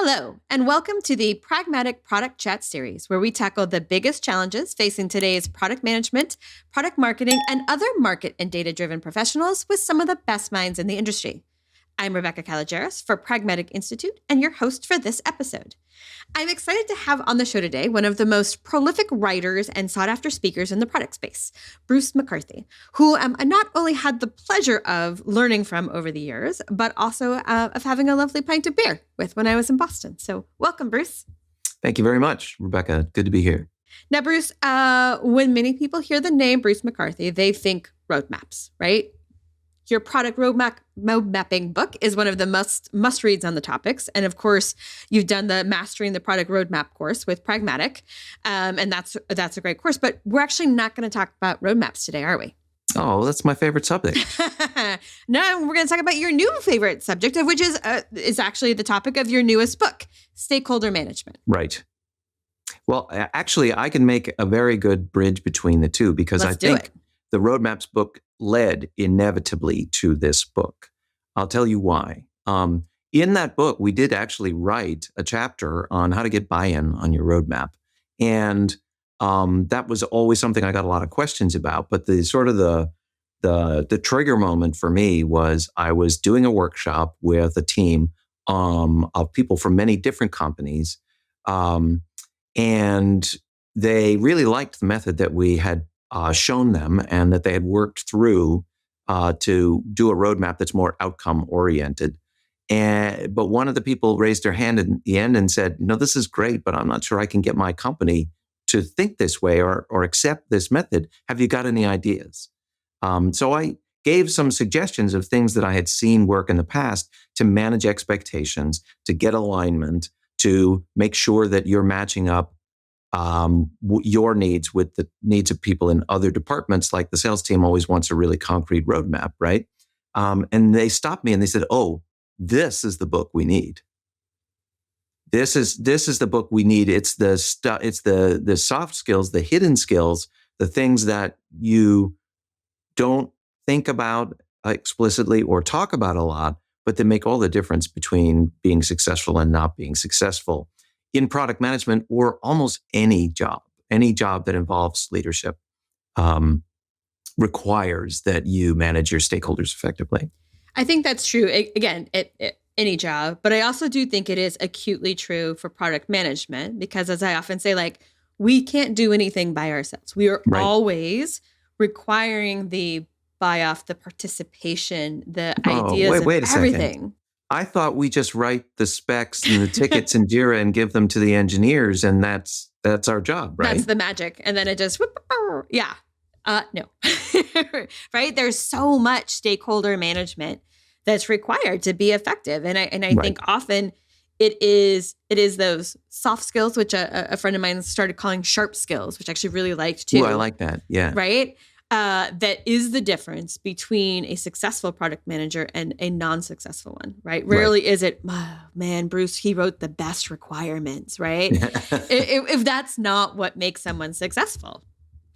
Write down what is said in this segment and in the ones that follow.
Hello, and welcome to the Pragmatic Product Chat Series, where we tackle the biggest challenges facing today's product management, product marketing, and other market and data-driven professionals with some of the best minds in the industry. I'm Rebecca Calageras for Pragmatic Institute and your host for this episode. I'm excited to have on the show today one of the most prolific writers and sought-after speakers in the product space, Bruce McCarthy, who I not only had the pleasure of learning from over the years, but also of having a lovely pint of beer with when I was in Boston. So welcome, Bruce. Thank you very much, Rebecca. Good to be here. Now, Bruce, when many people hear the name Bruce McCarthy, they think roadmaps, right? Your product road mapping book is one of the must reads on the topics. And of course, you've done the Mastering the Product Roadmap course with Pragmatic. And that's a great course. But we're actually not going to talk about roadmaps today, are we? Oh, that's my favorite subject. No, we're going to talk about your new favorite subject, of which is actually the topic of your newest book, Stakeholder Management. Right. Well, actually, I can make a very good bridge between the two because I think the Roadmaps book led inevitably to this book. I'll tell you why. In that book, we did actually write a chapter on how to get buy-in on your roadmap. And that was always something I got a lot of questions about. But the trigger moment for me was I was doing a workshop with a team of people from many different companies. And they really liked the method that we had shown them and that they had worked through to do a roadmap that's more outcome oriented. But one of the people raised their hand in the end and said, this is great, but I'm not sure I can get my company to think this way or accept this method. Have you got any ideas? So I gave some suggestions of things that I had seen work in the past to manage expectations, to get alignment, to make sure that you're matching up your needs with the needs of people in other departments. Like the sales team always wants a really concrete roadmap, right? And they stopped me and they said, "Oh, this is the book we need. This is the book we need. It's the soft skills, the hidden skills, the things that you don't think about explicitly or talk about a lot, but that make all the difference between being successful and not being successful in product management or almost any job that involves leadership requires that you manage your stakeholders effectively." I think that's true. Again, any job, but I also do think it is acutely true for product management because, as I often say, we can't do anything by ourselves. We are always requiring the buy-off, the participation, the ideas wait of a everything. Second. I thought we just write the specs and the tickets in Jira and give them to the engineers, and that's our job, right? That's the magic, and then it just no, right? There's so much stakeholder management that's required to be effective, and I think often it is those soft skills, which a friend of mine started calling sharp skills, which I actually really liked too. Ooh, I like that. Yeah, right. That is the difference between a successful product manager and a non-successful one, right? Rarely is it, oh, man, Bruce, he wrote the best requirements, right? if that's not what makes someone successful.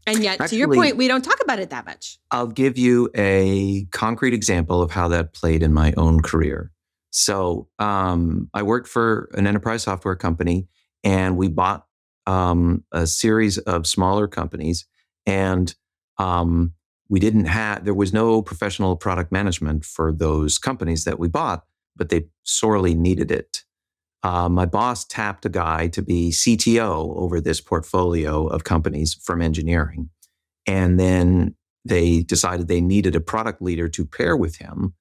And yet, to your point, we don't talk about it that much. I'll give you a concrete example of how that played in my own career. So I worked for an enterprise software company, and we bought a series of smaller companies, and there was no professional product management for those companies that we bought, but they sorely needed it. My boss tapped a guy to be CTO over this portfolio of companies from engineering. And then they decided they needed a product leader to pair with him.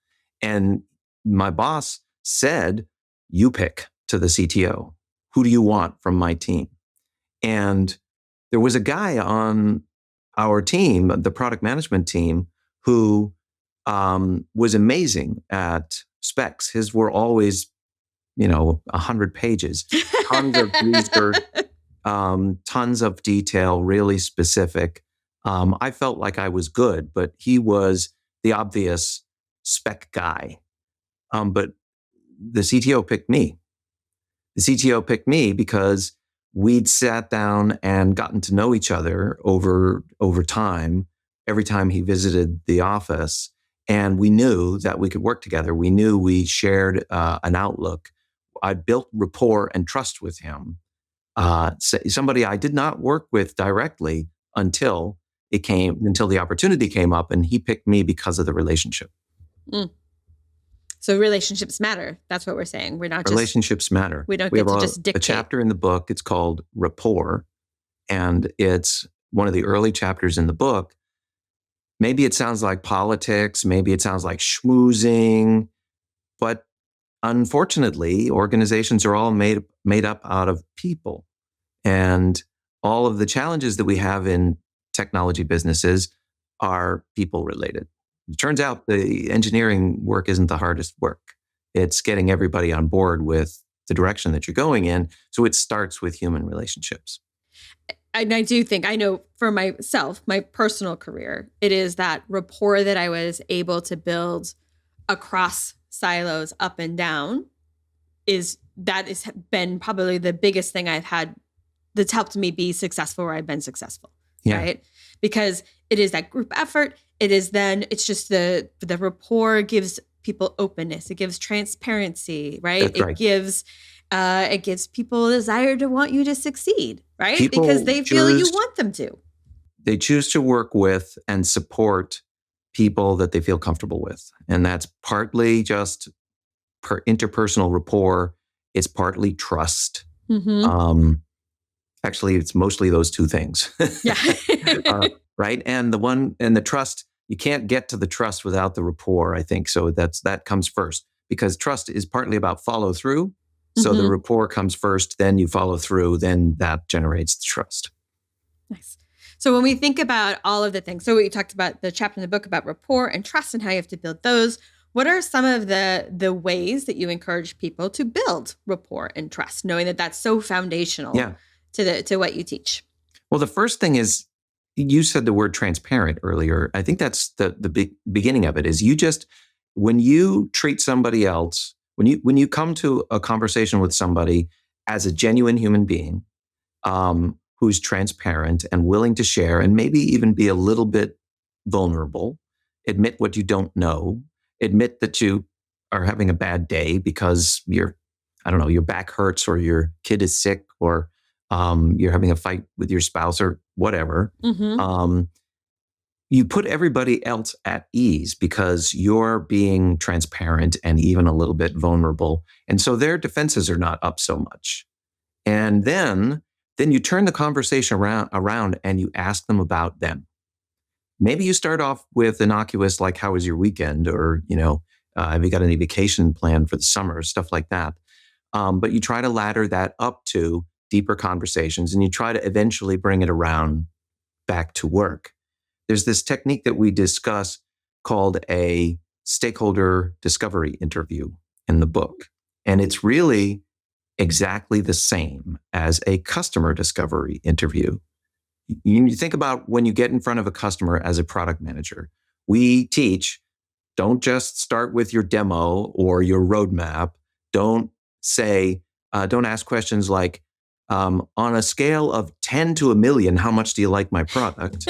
And my boss said, "You pick," to the CTO. "Who do you want from my team?" And there was a guy on our team, the product management team, who was amazing at specs. His were always 100 pages, tons of research, tons of detail, really specific. I felt like I was good, but he was the obvious spec guy. But the CTO picked me. The CTO picked me because we'd sat down and gotten to know each other over time, every time he visited the office. And we knew that we could work together. We knew we shared an outlook. I built rapport and trust with him. Somebody I did not work with directly until the opportunity came up, and he picked me because of the relationship. Mm. So relationships matter. That's what we're saying. We're not just Relationships matter. We don't We get have to just dictate. a chapter in the book. It's called Rapport, and it's one of the early chapters in the book. Maybe it sounds like politics. Maybe it sounds like schmoozing, but unfortunately, organizations are all made up out of people, and all of the challenges that we have in technology businesses are people related. It turns out the engineering work isn't the hardest work. It's getting everybody on board with the direction that you're going in. So it starts with human relationships. And I do think, I know for myself, my personal career, it is that rapport that I was able to build across silos up and down that has been probably the biggest thing I've had that's helped me be successful where I've been successful. Yeah. Right? Because it is that group effort. It's just the rapport gives people openness. It gives transparency, right? That's right. It gives people a desire to want you to succeed, right? People because they feel you want them to. They choose to work with and support people that they feel comfortable with. And that's partly just interpersonal rapport. It's partly trust. Mm-hmm. Actually, it's mostly those two things. Yeah. Right. And the trust, you can't get to the trust without the rapport, I think. So that comes first, because trust is partly about follow through. So the rapport comes first, then you follow through, then that generates the trust. Nice. So when we think about all of the things, so we talked about the chapter in the book about rapport and trust and how you have to build those. What are some of the ways that you encourage people to build rapport and trust, knowing that that's so foundational to what you teach? Well, the first thing is, you said the word transparent earlier. I think that's the beginning of it. Is when you treat somebody else, when you come to a conversation with somebody as a genuine human being, who's transparent and willing to share, and maybe even be a little bit vulnerable, admit what you don't know, admit that you are having a bad day because your back hurts, or your kid is sick, or you're having a fight with your spouse, or whatever. Mm-hmm. You put everybody else at ease because you're being transparent and even a little bit vulnerable. And so their defenses are not up so much. And then you turn the conversation around and you ask them about them. Maybe you start off with innocuous, like, how was your weekend? Or, have you got any vacation planned for the summer? Stuff like that. But you try to ladder that up to deeper conversations, and you try to eventually bring it around back to work. There's this technique that we discuss called a stakeholder discovery interview in the book. And it's really exactly the same as a customer discovery interview. You think about when you get in front of a customer as a product manager. We teach, don't just start with your demo or your roadmap. Don't ask questions like, on a scale of 10 to 1,000,000, how much do you like my product?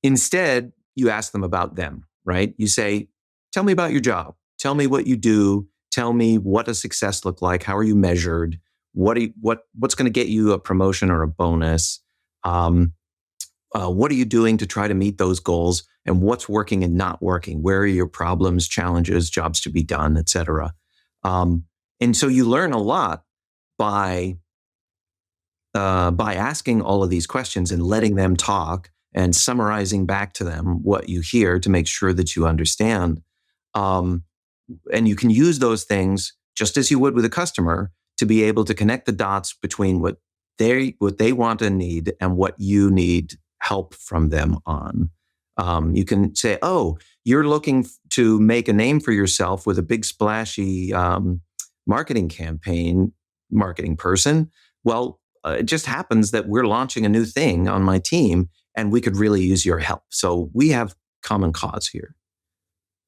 Instead, you ask them about them, right? You say, tell me about your job. Tell me what you do. Tell me what does success look like? How are you measured? What's going to get you a promotion or a bonus? What are you doing to try to meet those goals? And what's working and not working? Where are your problems, challenges, jobs to be done, et cetera? And so you learn a lot by asking all of these questions and letting them talk and summarizing back to them what you hear to make sure that you understand. And you can use those things just as you would with a customer to be able to connect the dots between what they want and need and what you need help from them on. You can say, oh, you're looking to make a name for yourself with a big splashy marketing person. Well, it just happens that we're launching a new thing on my team and we could really use your help. So we have common cause here.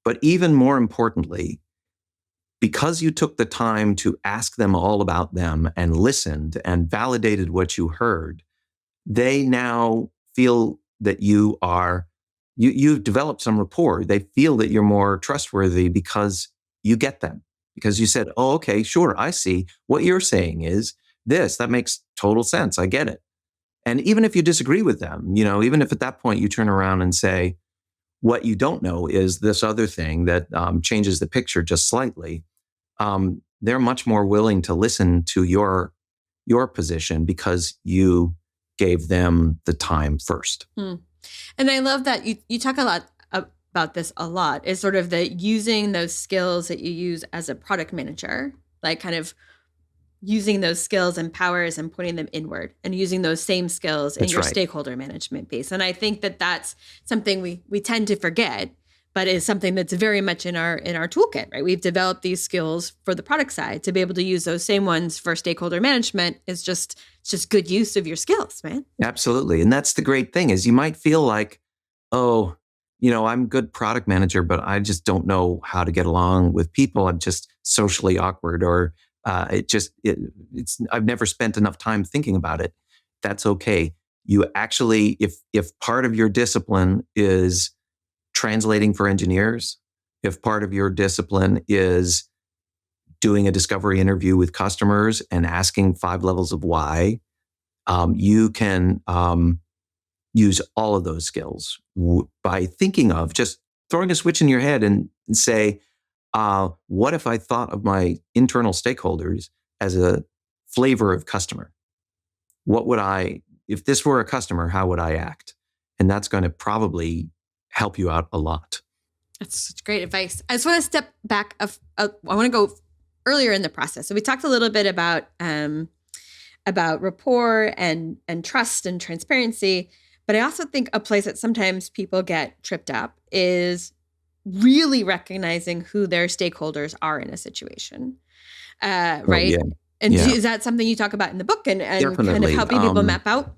But even more importantly, because you took the time to ask them all about them and listened and validated what you heard, they now feel that you've developed some rapport. They feel that you're more trustworthy because you get them. because you said, oh, okay, sure, I see. What you're saying is this. That makes total sense. I get it. And even if you disagree with them, even if at that point you turn around and say, what you don't know is this other thing that changes the picture just slightly, they're much more willing to listen to your position because you gave them the time first. And I love that you talk a lot about this a lot, is sort of the using those skills that you use as a product manager, like kind of using those skills and powers and putting them inward, and using those same skills in your stakeholder management piece. And I think that that's something we tend to forget, but is something that's very much in our toolkit, right? We've developed these skills for the product side. To be able to use those same ones for stakeholder management is just good use of your skills, man. Absolutely. And that's the great thing, is you might feel like, oh, I'm a good product manager, but I just don't know how to get along with people. I'm just socially awkward, or I've never spent enough time thinking about it. That's okay. You actually, if part of your discipline is translating for engineers, if part of your discipline is doing a discovery interview with customers and asking 5 levels of why, you can use all of those skills by thinking of just throwing a switch in your head and say, what if I thought of my internal stakeholders as a flavor of customer? If this were a customer, how would I act? And that's going to probably help you out a lot. That's such great advice. I just want to step back. I want to go earlier in the process. So we talked a little bit about rapport and trust and transparency. But I also think a place that sometimes people get tripped up is really recognizing who their stakeholders are in a situation, right? Yeah. And is that something you talk about in the book, and kind of helping people map out?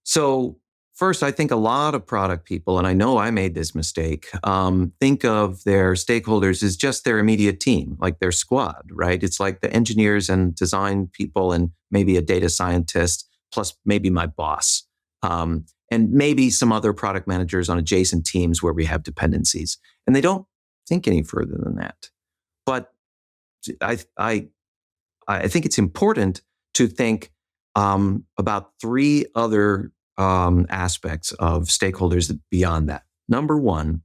So first, I think a lot of product people, and I know I made this mistake, think of their stakeholders as just their immediate team, like their squad, right? It's like the engineers and design people and maybe a data scientist, plus maybe my boss. And maybe some other product managers on adjacent teams where we have dependencies. And they don't think any further than that. But I think it's important to think about 3 other aspects of stakeholders beyond that. Number 1,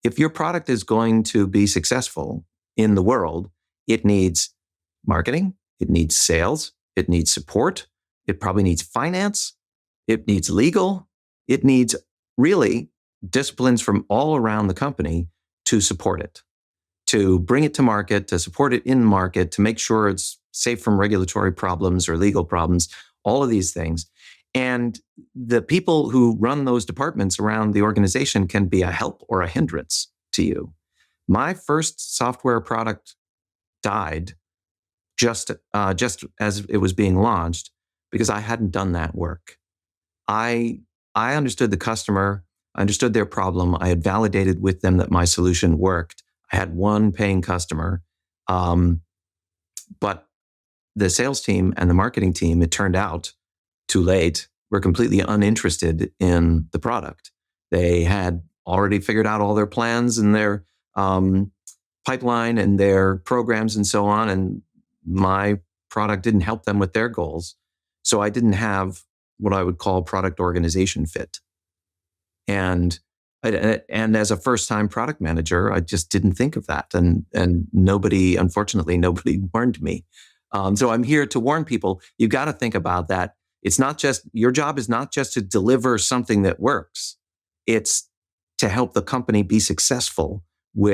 if your product is going to be successful in the world, it needs marketing, it needs sales, it needs support, it probably needs finance, it needs legal, it needs really disciplines from all around the company to support it, to bring it to market, to support it in market, to make sure it's safe from regulatory problems or legal problems, all of these things. And the people who run those departments around the organization can be a help or a hindrance to you. My first software product died just as it was being launched because I hadn't done that work. I understood the customer, I understood their problem. I had validated with them that my solution worked. I had 1 paying customer, but the sales team and the marketing team, it turned out too late, were completely uninterested in the product. They had already figured out all their plans and their pipeline and their programs and so on, and my product didn't help them with their goals. So I didn't have what I would call product organization fit. And as a first-time product manager, I just didn't think of that. And unfortunately, nobody warned me. So I'm here to warn people, you've got to think about that. It's not just, your job is not just to deliver something that works. It's to help the company be successful.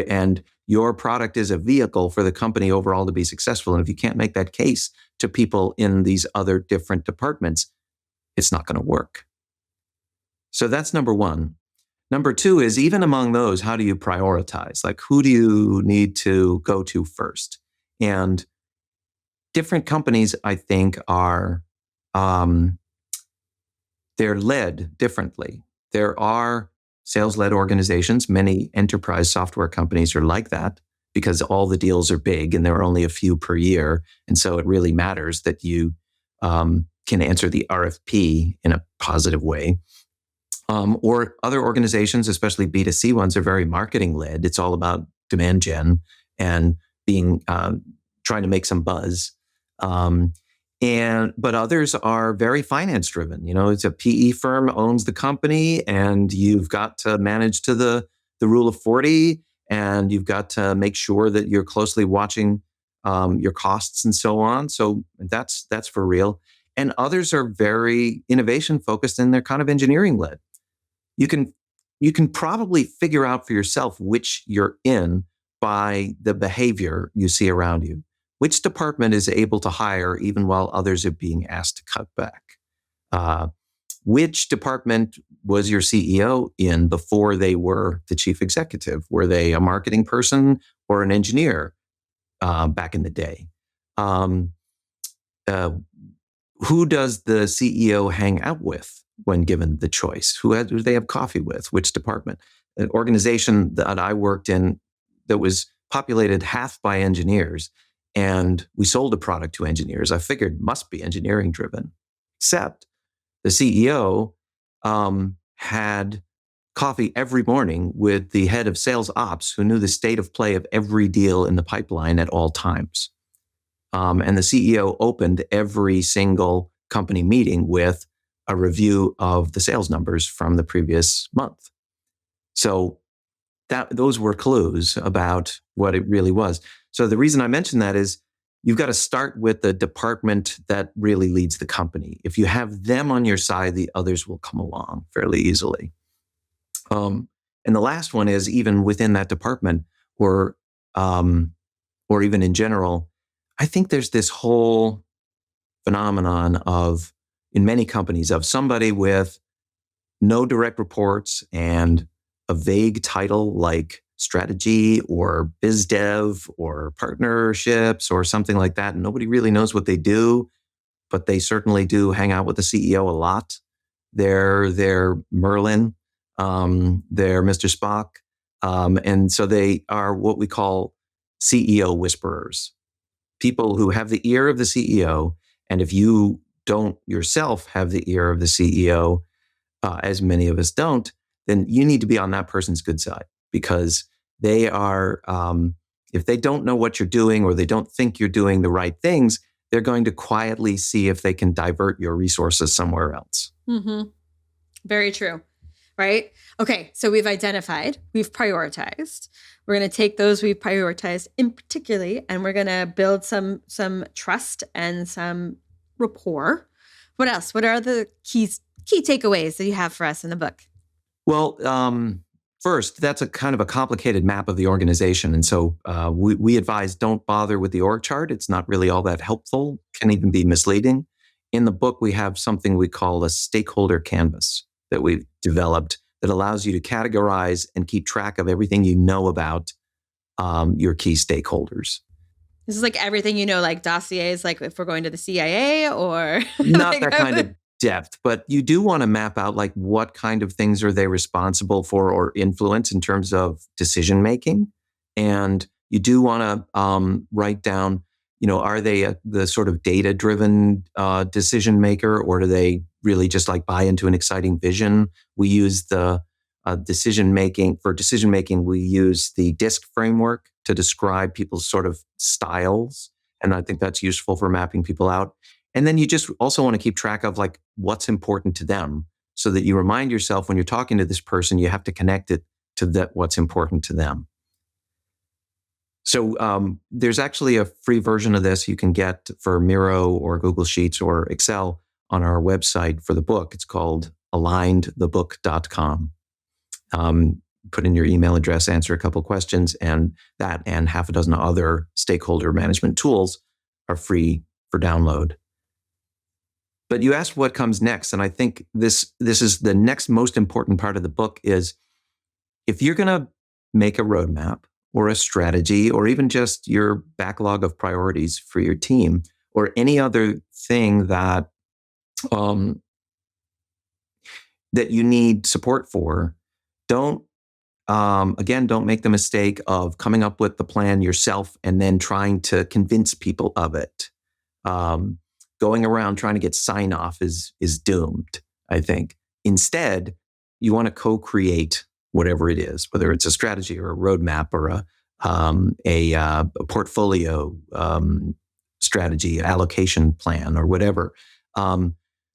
And your product is a vehicle for the company overall to be successful. And if you can't make that case to people in these other different departments, it's not going to work. So that's number 1. Number 2 is, even among those, how do you prioritize? Like, who do you need to go to first? And different companies, I think, are, they're led differently. There are sales-led organizations. Many enterprise software companies are like that because all the deals are big and there are only a few per year. And so it really matters that you can answer the RFP in a positive way. Or other organizations, especially B2C ones, are very marketing led. It's all about demand gen and being trying to make some buzz. But others are very finance driven. It's a PE firm owns the company, and you've got to manage to the rule of 40, and you've got to make sure that you're closely watching your costs and so on. So that's for real. And others are very innovation focused, and they're kind of engineering led. You can probably figure out for yourself which you're in by the behavior you see around you. Which department is able to hire even while others are being asked to cut back? Which department was your CEO in before they were the chief executive? Were they a marketing person or an engineer back in the day? Who does the CEO hang out with when given the choice? Who do they have coffee with? Which department? An organization that I worked in that was populated half by engineers, and we sold a product to engineers. I figured must be engineering driven, except the CEO had coffee every morning with the head of sales ops, who knew the state of play of every deal in the pipeline at all times. And the CEO opened every single company meeting with a review of the sales numbers from the previous month. So those were clues about what it really was. So the reason I mention that is you've got to start with the department that really leads the company. If you have them on your side, the others will come along fairly easily. And the last one is even within that department, or even in general, I think there's this whole phenomenon of, in many companies, of somebody with no direct reports and a vague title like strategy or biz dev or partnerships or something like that. And nobody really knows what they do, but they certainly do hang out with the CEO a lot. They're Merlin, they're Mr. Spock. And so they are what we call CEO whisperers, people who have the ear of the CEO. And if you don't yourself have the ear of the CEO, as many of us don't, then you need to be on that person's good side, because they are, if they don't know what you're doing or they don't think you're doing the right things, they're going to quietly see if they can divert your resources somewhere else. Mm-hmm. Very true. Right? Okay, so we've identified, we've prioritized. We're going to take those we've prioritized in particularly, and we're going to build some trust and some rapport. What else? What are the key takeaways that you have for us in the book? Well, first, that's a kind of a complicated map of the organization. And so we advise don't bother with the org chart. It's not really all that helpful, can even be misleading. In the book, we have something we call a stakeholder canvas that we've developed that allows you to categorize and keep track of everything you know about your key stakeholders. This is like everything you know, like dossiers, like if we're going to the CIA or... Not like, that kind of depth, but you do want to map out like what kind of things are they responsible for or influence in terms of decision making. And you do want to write down, are they the sort of data-driven decision maker, or do they really just like buy into an exciting vision? We use the decision making, we use the DISC framework to describe people's sort of styles. And I think that's useful for mapping people out. And then you just also want to keep track of like what's important to them, so that you remind yourself when you're talking to this person, you have to connect it to what's important to them. So there's actually a free version of this you can get for Miro or Google Sheets or Excel on our website for the book. It's called alignedthebook.com. Put in your email address, answer a couple questions, and that and half a dozen other stakeholder management tools are free for download. But you asked what comes next, and I think this is the next most important part of the book is if you're going to make a roadmap or a strategy or even just your backlog of priorities for your team or any other thing that that you need support for, don't make the mistake of coming up with the plan yourself and then trying to convince people of it. Going around trying to get sign off is doomed, I think. Instead, you want to co-create whatever it is, whether it's a strategy or a roadmap or a portfolio strategy, allocation plan, or whatever.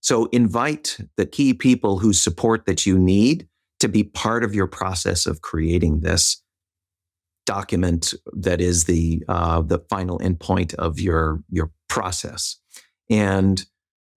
So invite the key people whose support that you need to be part of your process of creating this document that is the final endpoint of your process. And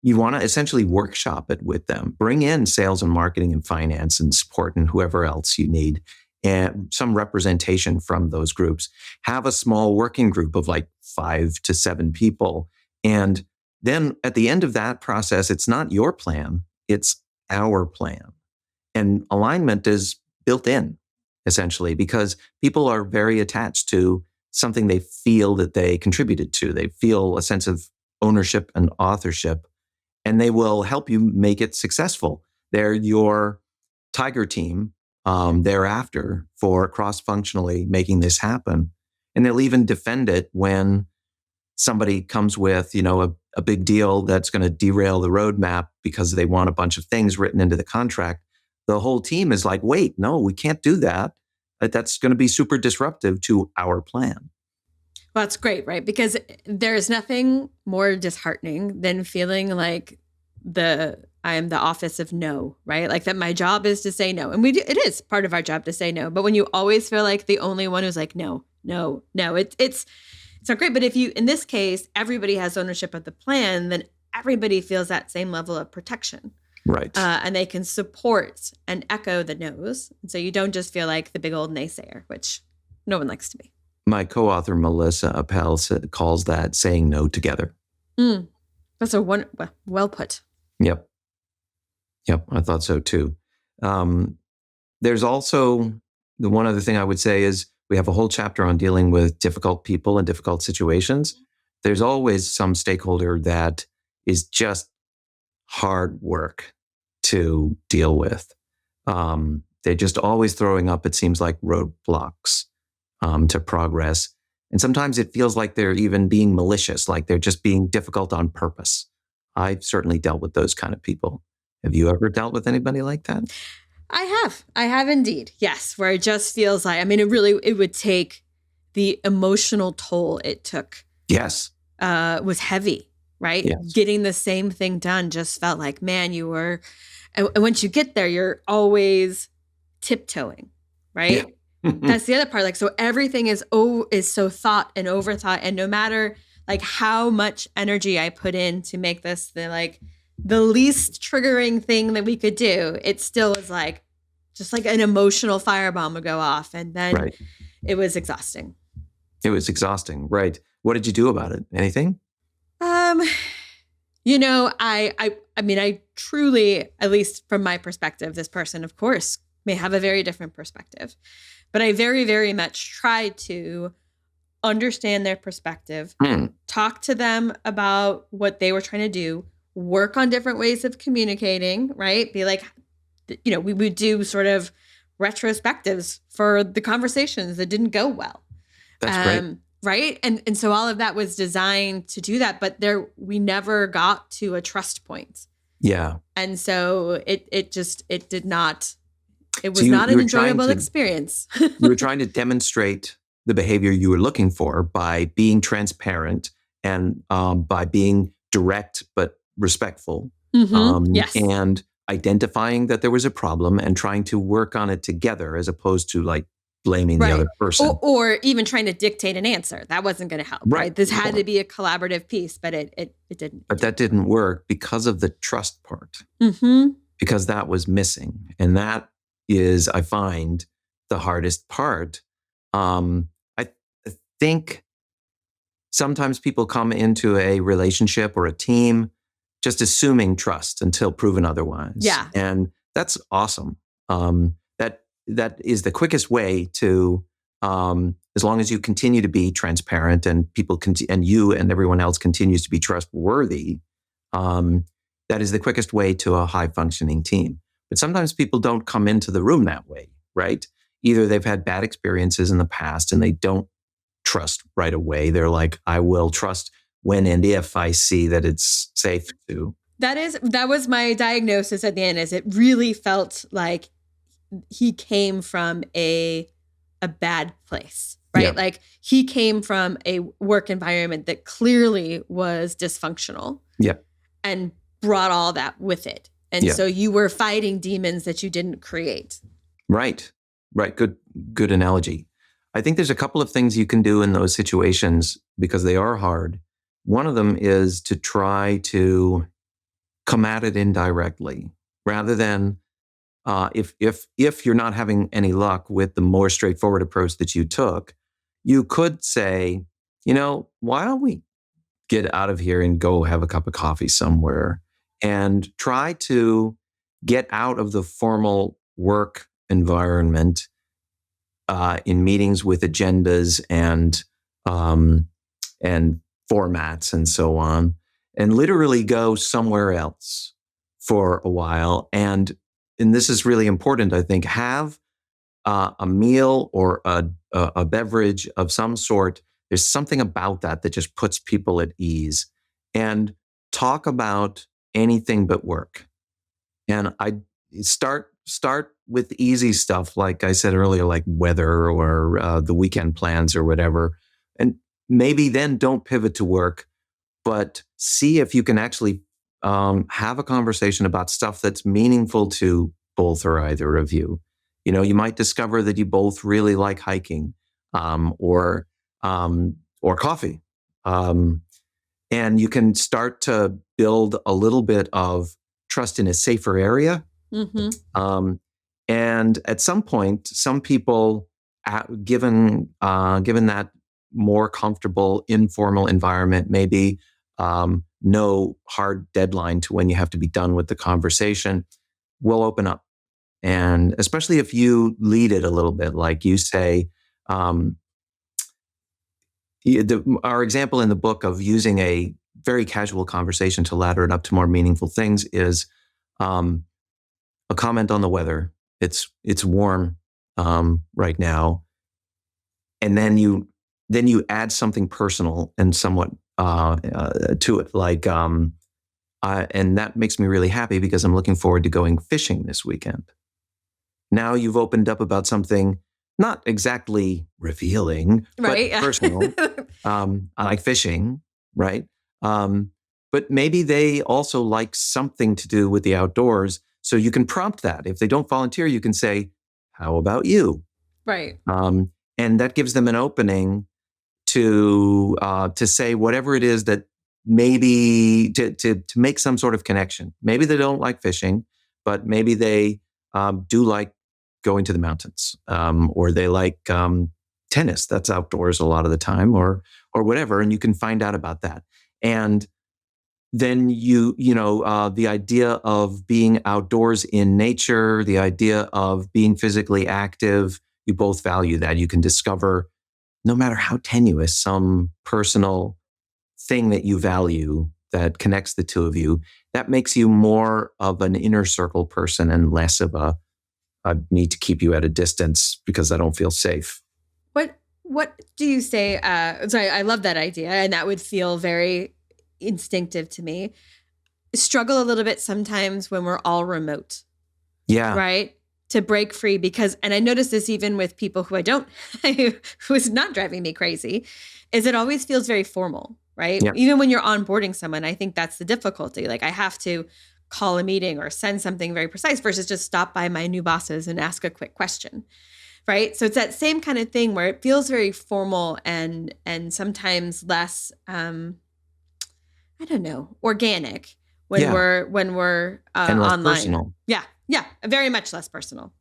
you want to essentially workshop it with them. Bring in sales and marketing and finance and support and whoever else you need, and some representation from those groups. Have a small working group of like 5 to 7 people. And then at the end of that process, it's not your plan, it's our plan. And alignment is built in, essentially, because people are very attached to something they feel that they contributed to. They feel a sense of ownership and authorship, and they will help you make it successful. They're your tiger team thereafter for cross-functionally making this happen. And they'll even defend it when somebody comes with, a big deal that's going to derail the roadmap because they want a bunch of things written into the contract. The whole team is like, wait, no, we can't do that. That's going to be super disruptive to our plan. Well, that's great, right? Because there's nothing more disheartening than feeling like I am the office of no, right? Like that my job is to say no. And it is part of our job to say no. But when you always feel like the only one who's like, no, it's not great. But if in this case, everybody has ownership of the plan, then everybody feels that same level of protection. Right. And they can support and echo the no's. And so you don't just feel like the big old naysayer, which no one likes to be. My co-author, Melissa Appel, calls that saying no together. That's well put. Yep. I thought so too. There's also the one other thing I would say is we have a whole chapter on dealing with difficult people and difficult situations. There's always some stakeholder that is just hard work to deal with. They're just always throwing up, it seems like, roadblocks to progress. And sometimes it feels like they're even being malicious, like they're just being difficult on purpose. I've certainly dealt with those kind of people. Have you ever dealt with anybody like that? I have indeed. Yes. Where it just feels like, it would take the emotional toll it took. Yes. Was heavy, right? Yes. Getting the same thing done just felt like, man, and once you get there, you're always tiptoeing, right? Yeah. That's the other part. Like, so everything is so thought and overthought. And no matter like how much energy I put in to make this the least triggering thing that we could do, it still was like, just like an emotional firebomb would go off. And then It was exhausting. It was exhausting. Right. What did you do about it? Anything? I truly, at least from my perspective, this person, of course, may have a very different perspective, but I very, very much tried to understand their perspective, talk to them about what they were trying to do, work on different ways of communicating, right? Be like, we would do sort of retrospectives for the conversations that didn't go well. That's great. Right. And so all of that was designed to do that, but we never got to a trust point. Yeah. And so it was not an enjoyable experience. You were trying to demonstrate the behavior you were looking for by being transparent and by being direct but respectful. Yes. And identifying that there was a problem and trying to work on it together as opposed to like blaming the other person. Or even trying to dictate an answer. That wasn't going to help. Right. This had to be a collaborative piece, but it didn't. But that didn't work because of the trust part. Because that was missing. And that is, I find, the hardest part. I think sometimes people come into a relationship or a team just assuming trust until proven otherwise. Yeah. And that's awesome. That is the quickest way to, as long as you continue to be transparent and people and you and everyone else continues to be trustworthy, that is the quickest way to a high functioning team. But sometimes people don't come into the room that way, right? Either they've had bad experiences in the past and they don't trust right away. They're like, I will trust when and if I see that it's safe to. That was my diagnosis at the end, is it really felt like he came from a bad place. right? Yeah. Like he came from a work environment that clearly was dysfunctional Yeah. and brought all that with it. And Yeah. so you were fighting demons that you didn't create. Right. Right. Good analogy. I think there's a couple of things you can do in those situations because they are hard. One of them is to try to come at it indirectly rather than if you're not having any luck with the more straightforward approach that you took, you could say, why don't we get out of here and go have a cup of coffee somewhere and try to get out of the formal work environment in meetings with agendas and formats and so on, and literally go somewhere else for a while. And this is really important, I think, have a meal or a beverage of some sort. There's something about that just puts people at ease, and talk about anything but work. And I start with easy stuff, like I said earlier, like weather or the weekend plans or whatever. And maybe then don't pivot to work, but see if you can actually have a conversation about stuff that's meaningful to both or either of you. You might discover that you both really like hiking or coffee. And you can start to build a little bit of trust in a safer area. And at some point, some people, given that more comfortable, informal environment, maybe no hard deadline to when you have to be done with the conversation, will open up. And especially if you lead it a little bit, like you say, our example in the book of using a very casual conversation to ladder it up to more meaningful things is a comment on the weather. It's warm right now, and then you add something personal and somewhat to it, like and that makes me really happy because I'm looking forward to going fishing this weekend. Now you've opened up about something not exactly revealing, Right. but personal. I like fishing, right? But maybe they also like something to do with the outdoors. So you can prompt that. If they don't volunteer, you can say, how about you? Right. And that gives them an opening to say whatever it is that maybe to make some sort of connection. Maybe they don't like fishing, but maybe they do like going to the mountains, or they like tennis. That's outdoors a lot of the time, or whatever. And you can find out about that. And then the idea of being outdoors in nature, the idea of being physically active, you both value that. You can discover, no matter how tenuous, some personal thing that you value that connects the two of you. That makes you more of an inner circle person and less of a need to keep you at a distance because I don't feel safe. What do you say? Sorry, I love that idea, and that would feel very instinctive to me. Struggle a little bit sometimes when we're all remote. Yeah. Right? To break free, because, and I notice this even with people who who is not driving me crazy, is it always feels very formal, right? Yeah. Even when you're onboarding someone, I think that's the difficulty. Like I have to call a meeting or send something very precise versus just stop by my new bosses and ask a quick question. Right. So it's that same kind of thing where it feels very formal and sometimes less, I don't know, organic when we're and less online. Personal. Yeah. Yeah. Very much less personal.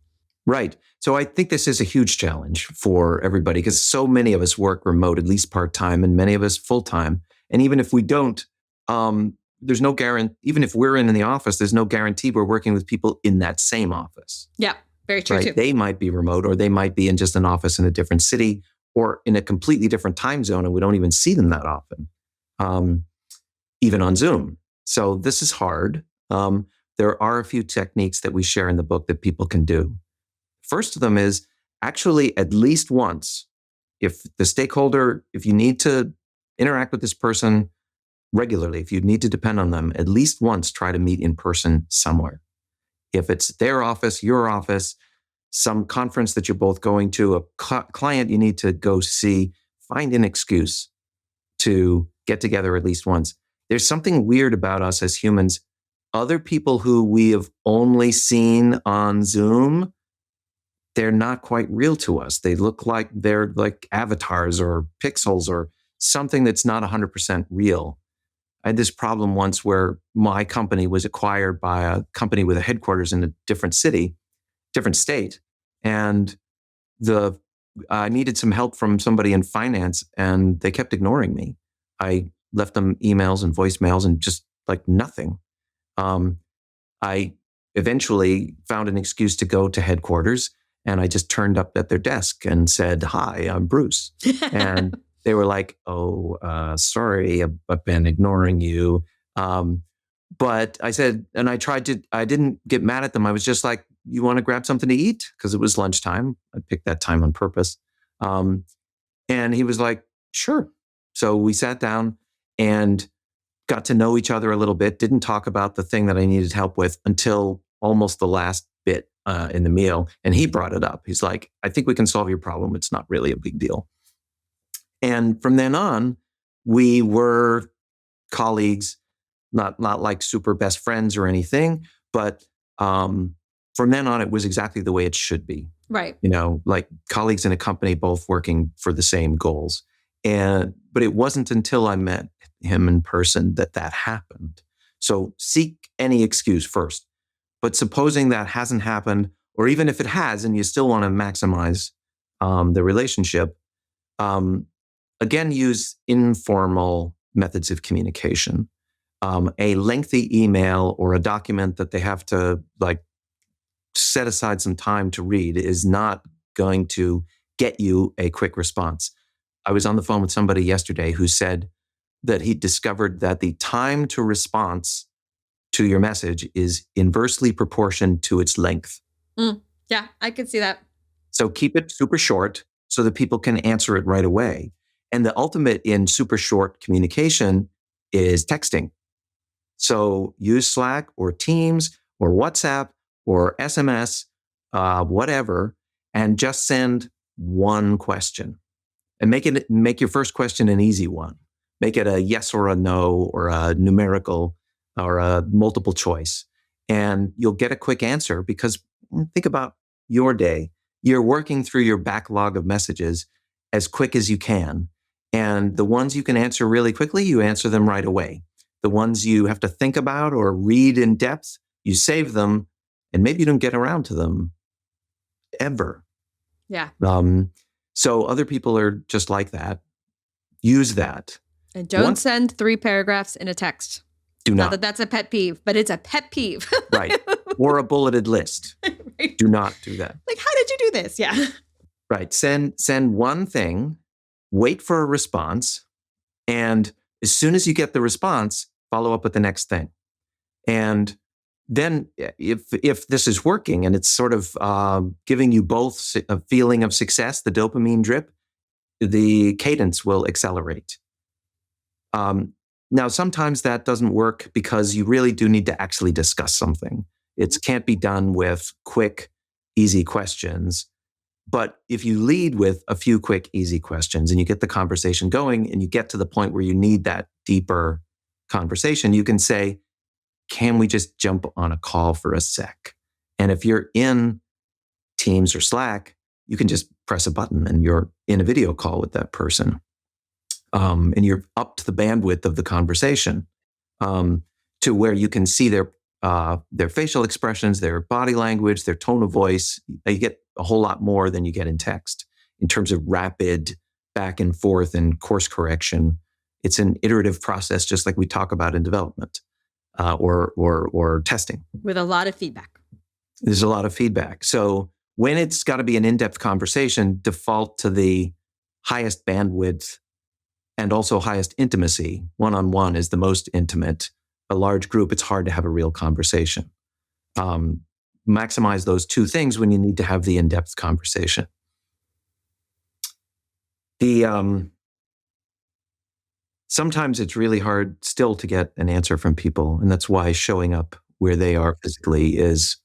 Right. So I think this is a huge challenge for everybody because so many of us work remote, at least part-time, and many of us full-time. And even if we don't, there's no guarantee, even if we're in the office, there's no guarantee we're working with people in that same office. Yeah. Very true, right? too. They might be remote, or they might be in just an office in a different city or in a completely different time zone, and we don't even see them that often, even on Zoom. So this is hard. There are a few techniques that we share in the book that people can do. First of them is actually at least once, if you need to interact with this person regularly, if you need to depend on them, at least once try to meet in person somewhere. If it's their office, your office, some conference that you're both going to, a client you need to go see, find an excuse to get together at least once. There's something weird about us as humans. Other people who we have only seen on Zoom, they're not quite real to us. They look like they're like avatars or pixels or something that's not 100% real. I had this problem once where my company was acquired by a company with a headquarters in a different city, different state. And I needed some help from somebody in finance, and they kept ignoring me. I left them emails and voicemails and just like nothing. I eventually found an excuse to go to headquarters, and I just turned up at their desk and said, "Hi, I'm Bruce." And they were like, "Oh, sorry, I've been ignoring you." But I said, and I didn't get mad at them. I was just like, "You want to grab something to eat?" Because it was lunchtime. I picked that time on purpose. And he was like, "Sure." So we sat down and got to know each other a little bit, didn't talk about the thing that I needed help with until almost the last bit in the meal. And he brought it up. He's like, "I think we can solve your problem. It's not really a big deal." And from then on, we were colleagues, not like super best friends or anything, but from then on, it was exactly the way it should be. Right. Like colleagues in a company, both working for the same goals. But it wasn't until I met him in person that happened. So seek any excuse first. But supposing that hasn't happened, or even if it has, and you still want to maximize the relationship, again, use informal methods of communication. A lengthy email or a document that they have to set aside some time to read is not going to get you a quick response. I was on the phone with somebody yesterday who said that he discovered that the time to response to your message is inversely proportioned to its length. Yeah, I could see that. So keep it super short so that people can answer it right away. And the ultimate in super short communication is texting. So use Slack or Teams or WhatsApp or SMS, whatever, and just send one question. And make your first question an easy one. Make it a yes or a no or a numerical or a multiple choice. And you'll get a quick answer because think about your day. You're working through your backlog of messages as quick as you can. And the ones you can answer really quickly, you answer them right away. The ones you have to think about or read in depth, you save them, and maybe you don't get around to them ever. Yeah. So other people are just like that. Use that. And don't send 3 paragraphs in a text. Do not. Not that that's a pet peeve, but it's a pet peeve. Right. Or a bulleted list. Right. Do not do that. Like, how did you do this? Yeah. Right. Send one thing, wait for a response, and as soon as you get the response, follow up with the next thing. And then if this is working and it's sort of giving you both a feeling of success, the dopamine drip, the cadence will accelerate. Now, sometimes that doesn't work because you really do need to actually discuss something. It can't be done with quick, easy questions. But if you lead with a few quick, easy questions and you get the conversation going and you get to the point where you need that deeper conversation, you can say, "Can we just jump on a call for a sec?" And if you're in Teams or Slack, you can just press a button and you're in a video call with that person. And you're up to the bandwidth of the conversation to where you can see their facial expressions, their body language, their tone of voice. You get a whole lot more than you get in text in terms of rapid back and forth and course correction. It's an iterative process, just like we talk about in development or testing. With a lot of feedback. There's a lot of feedback. So when it's got to be an in-depth conversation, default to the highest bandwidth and also highest intimacy. One-on-one is the most intimate. A large group, it's hard to have a real conversation. Maximize those two things when you need to have the in-depth conversation. Sometimes it's really hard still to get an answer from people, and that's why showing up where they are physically is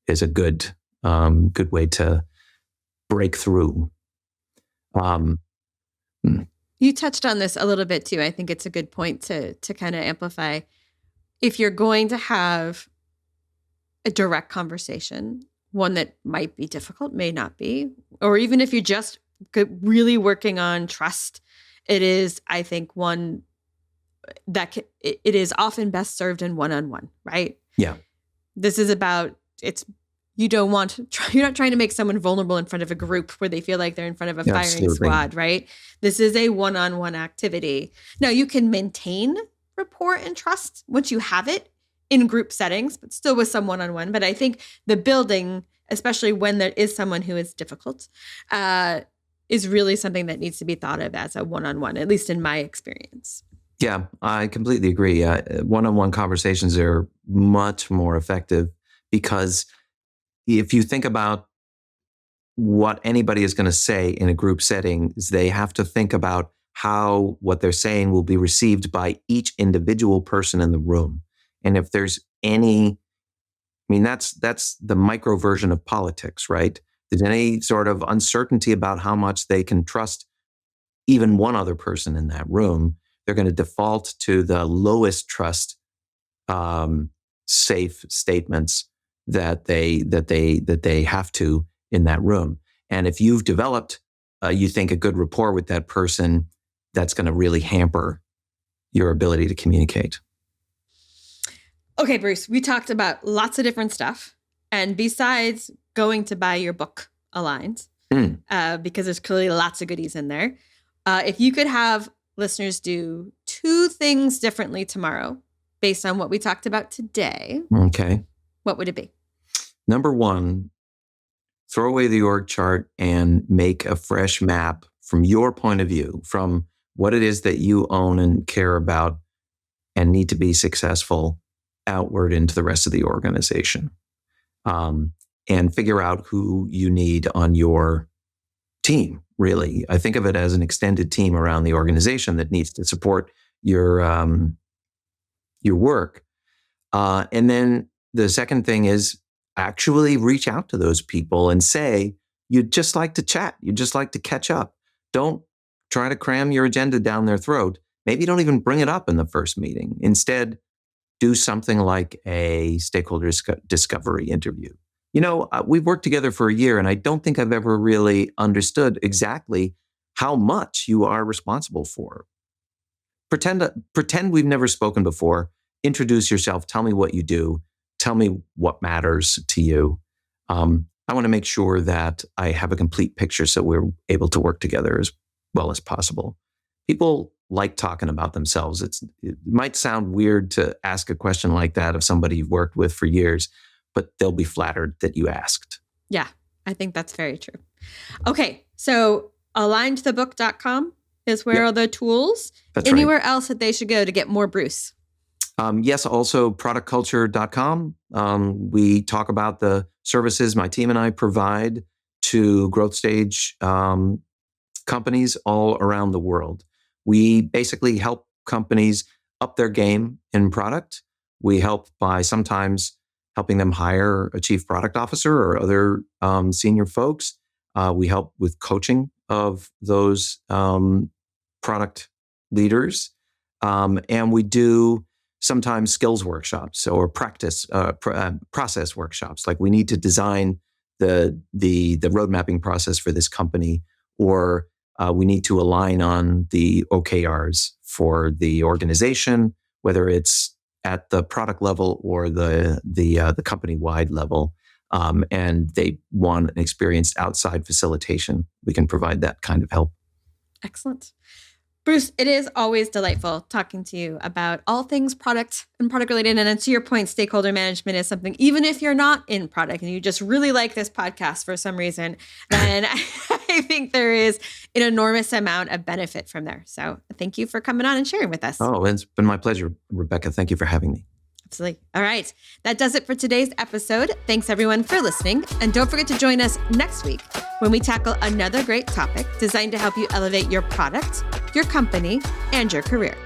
a good good way to break through. You touched on this a little bit too. I think it's a good point to kind of amplify. If you're going to have a direct conversation, one that might be difficult, may not be, or even if you're just really working on trust, it is, I think, one that it is often best served in one-on-one, right? Yeah. This is about, you're not trying to make someone vulnerable in front of a group where they feel like they're in front of a firing Absolutely. squad, right? This is a one-on-one activity. Now, you can maintain rapport and trust once you have it in group settings, but still with some one-on-one. But I think the building, especially when there is someone who is difficult, is really something that needs to be thought of as a one-on-one, at least in my experience. Yeah, I completely agree. One-on-one conversations are much more effective because if you think about what anybody is going to say in a group setting, is they have to think about how what they're saying will be received by each individual person in the room. And if there's that's the micro version of politics, right? There's any sort of uncertainty about how much they can trust even one other person in that room, they're going to default to the lowest trust, safe statements that they have to in that room. And if you've developed, you think, a good rapport with that person, that's going to really hamper your ability to communicate. Okay, Bruce, we talked about lots of different stuff. And besides going to buy your book, Aligned, because there's clearly lots of goodies in there, if you could have listeners do 2 things differently tomorrow based on what we talked about today, okay, what would it be? Number 1, throw away the org chart and make a fresh map from your point of view, from what it is that you own and care about and need to be successful outward into the rest of the organization. And figure out who you need on your team, really. I think of it as an extended team around the organization that needs to support your work. And then the second thing is actually reach out to those people and say, you'd just like to chat. You'd just like to catch up. Don't try to cram your agenda down their throat. Maybe don't even bring it up in the first meeting. Instead, do something like a stakeholder discovery interview. We've worked together for a year, and I don't think I've ever really understood exactly how much you are responsible for. Pretend we've never spoken before. Introduce yourself. Tell me what you do. Tell me what matters to you. I want to make sure that I have a complete picture so we're able to work together as well as possible. People like talking about themselves. It might sound weird to ask a question like that of somebody you've worked with for years, but they'll be flattered that you asked. Yeah, I think that's very true. Okay, so alignedthebook.com is where all the tools. That's Anywhere right. else that they should go to get more Bruce? Yes, also productculture.com. We talk about the services my team and I provide to growth stage companies all around the world. We basically help companies up their game in product. We help by sometimes helping them hire a chief product officer or other senior folks. We help with coaching of those product leaders. And we do sometimes skills workshops or process workshops. Like we need to design the road mapping process for this company, or we need to align on the OKRs for the organization, whether it's at the product level or the company-wide level. And they want an experienced outside facilitation. We can provide that kind of help. Excellent. Bruce, it is always delightful talking to you about all things product and product related. And to your point, stakeholder management is something, even if you're not in product and you just really like this podcast for some reason, then I think there is an enormous amount of benefit from there. So thank you for coming on and sharing with us. Oh, it's been my pleasure, Rebecca. Thank you for having me. Absolutely. All right. That does it for today's episode. Thanks everyone for listening. And don't forget to join us next week when we tackle another great topic designed to help you elevate your product, your company, and your career.